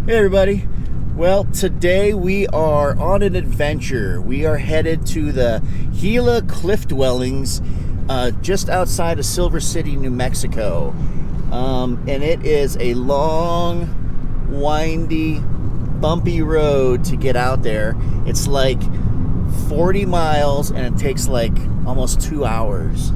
Hey everybody. Well, today we are on an adventure. We are headed to the Gila Cliff Dwellings just outside of Silver City, New Mexico. And it is a long, windy, bumpy road to get out there. It's like 40 miles and it takes like almost 2 hours.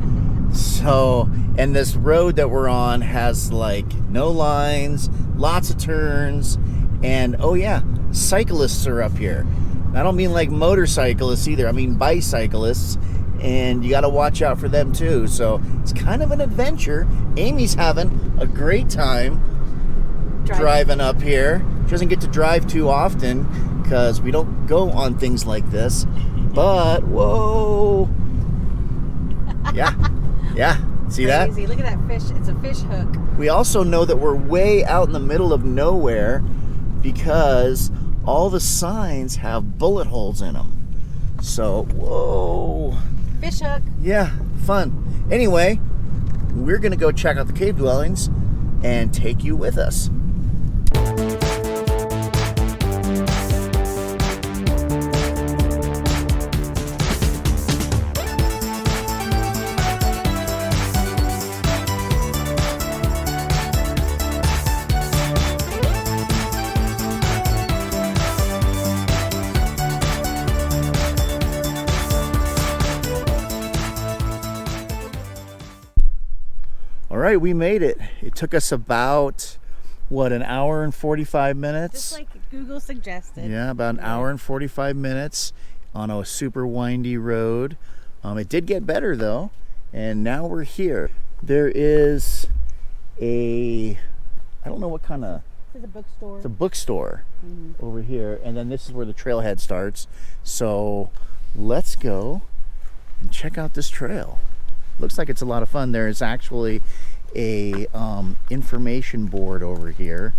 So, and this road that we're on has like no lines, lots of turns, and oh yeah, cyclists are up here. I don't mean like motorcyclists either, I mean bicyclists, and you got to watch out for them too. So it's kind of an adventure. Amy's having a great time driving up here. She doesn't get to drive too often because we don't go on things like this, but whoa. Yeah, see that? Crazy. Look at that fish. It's a fish hook. We also know that we're way out in the middle of nowhere because all the signs have bullet holes in them. So, whoa. Fish hook. Yeah, fun. Anyway, we're going to go check out the cave dwellings and take you with us. All right, we made it. It took us about, what, an hour and 45 minutes? Just like Google suggested. Yeah, about an hour and 45 minutes on a super windy road. It did get better though, and now we're here. There is I don't know what kind of... It's a bookstore. It's a bookstore over here, and then this is where the trailhead starts. So let's go and check out this trail. Looks like it's a lot of fun. There is actually a information board over here.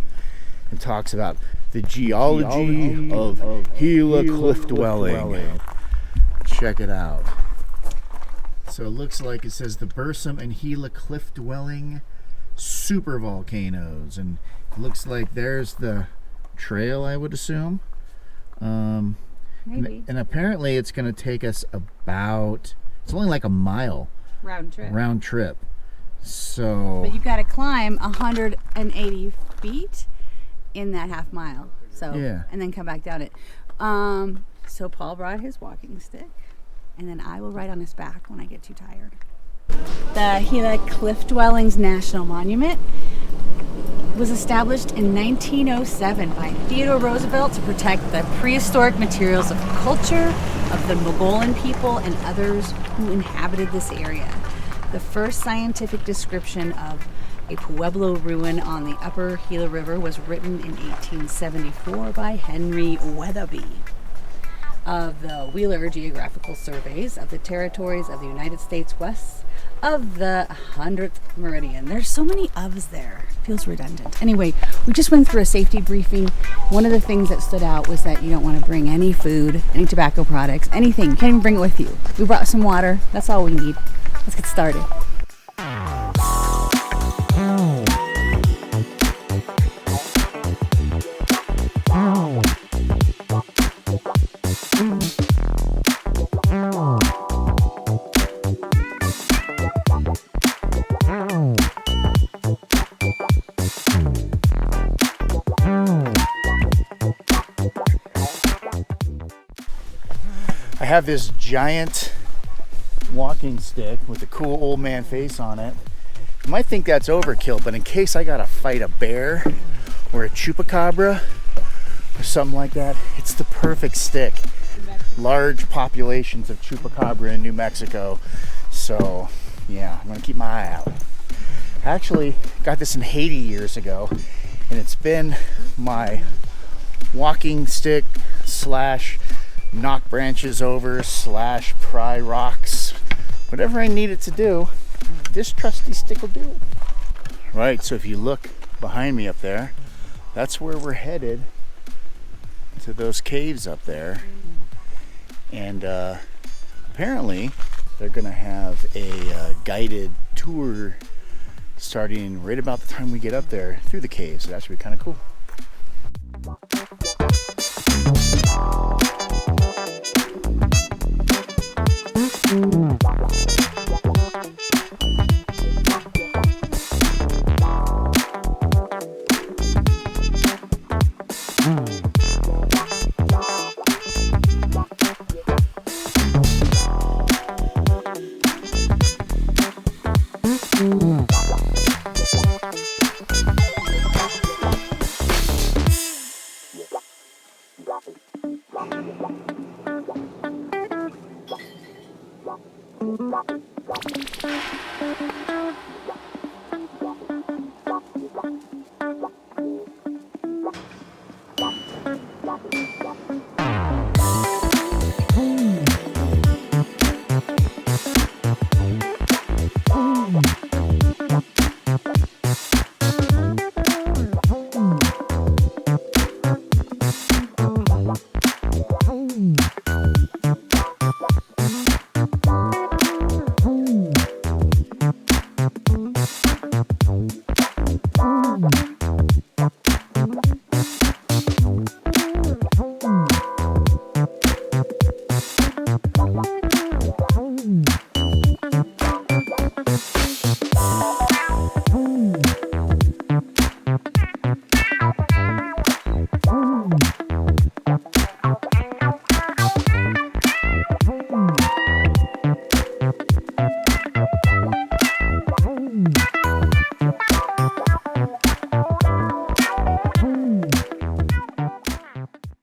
It talks about the geology of Gila Cliff Dwelling. Check it out. So it looks like it says the Bursum and Gila Cliff Dwelling super volcanoes, and it looks like there's the trail, I would assume. Maybe. And apparently it's going to take us about, it's only like a mile round trip. So, but you've got to climb 180 feet in that half mile. So yeah, and then come back down it. So Paul brought his walking stick, and then I will ride on his back when I get too tired. The Gila Cliff Dwellings National Monument was established in 1907 by Theodore Roosevelt to protect the prehistoric materials of culture of the Mogollon people and others who inhabited this area. The first scientific description of a Pueblo ruin on the upper Gila River was written in 1874 by Henry Weatherby of the Wheeler Geographical Surveys of the territories of the United States west of the 100th meridian. There's so many ofs there. Feels redundant. Anyway, we just went through a safety briefing. One of the things that stood out was that you don't want to bring any food, any tobacco products, anything. You can't even bring it with you. We brought some water. That's all we need. Let's get started. I have this giant walking stick with a cool old man face on it. You might think that's overkill, but in case I gotta fight a bear or a chupacabra or something like that, it's the perfect stick. Large populations of chupacabra in New Mexico, so yeah, I'm gonna keep my eye out. I actually got this in Haiti years ago, and it's been my walking stick slash knock branches over slash pry rocks, whatever I need it to do. This trusty stick will do it. Right, so if you look behind me up there, that's where we're headed, to those caves up there. And apparently they're gonna have a guided tour starting right about the time we get up there through the caves. So that should be kind of cool.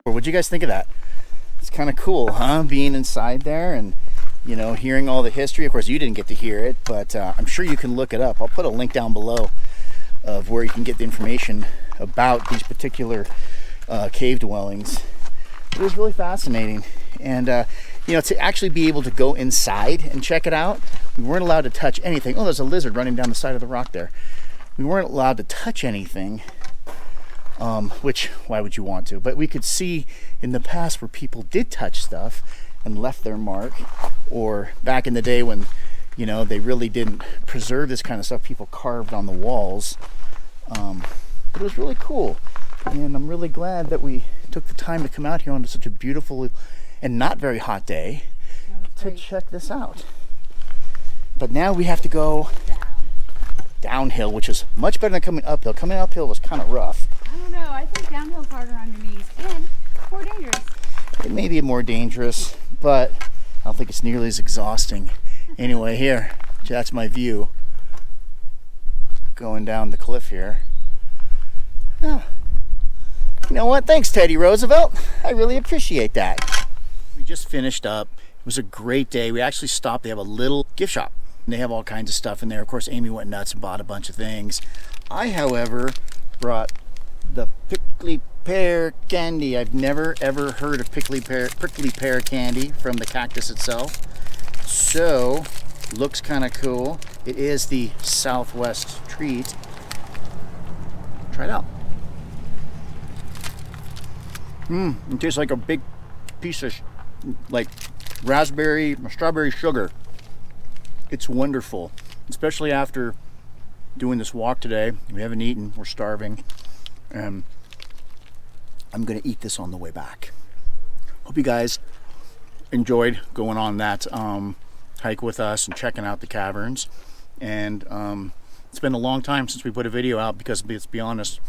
What'd you guys think of that? It's kind of cool, huh? Being inside there and, you know, hearing all the history. Of course, you didn't get to hear it, but I'm sure you can look it up. I'll put a link down below of where you can get the information about these particular cave dwellings. It was really fascinating. And, you know, to actually be able to go inside and check it out, we weren't allowed to touch anything. Oh, there's a lizard running down the side of the rock there. We weren't allowed to touch anything. Which, why would you want to? But we could see in the past where people did touch stuff and left their mark, or back in the day when, you know, they really didn't preserve this kind of stuff, people carved on the walls. But it was really cool, and I'm really glad that we took the time to come out here on such a beautiful and not very hot day to check this out. But now we have to go downhill, which is much better than coming uphill. Coming uphill was kind of rough. I don't know. I think downhill's harder on your knees and more dangerous. It may be more dangerous, but I don't think it's nearly as exhausting. Anyway, here, that's my view going down the cliff here. Oh. You know what? Thanks, Teddy Roosevelt. I really appreciate that. We just finished up. It was a great day. We actually stopped. They have a little gift shop. And they have all kinds of stuff in there. Of course, Amy went nuts and bought a bunch of things. I, however, brought the prickly pear candy. I've never ever heard of prickly pear candy from the cactus itself. So, looks kind of cool. It is the Southwest treat. Try it out. It tastes like a big piece of like strawberry sugar. It's wonderful, especially after doing this walk today. We haven't eaten, we're starving. I'm gonna eat this on the way back. Hope you guys enjoyed going on that hike with us and checking out the caverns. And it's been a long time since we put a video out because, let's be honest,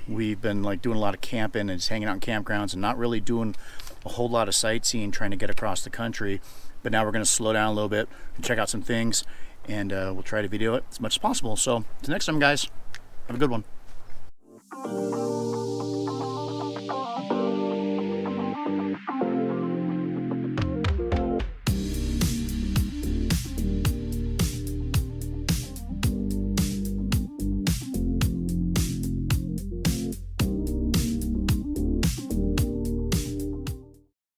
we've been like doing a lot of camping and just hanging out in campgrounds and not really doing a whole lot of sightseeing, trying to get across the country. But now we're going to slow down a little bit and check out some things, and we'll try to video it as much as possible. So until next time, guys, have a good one.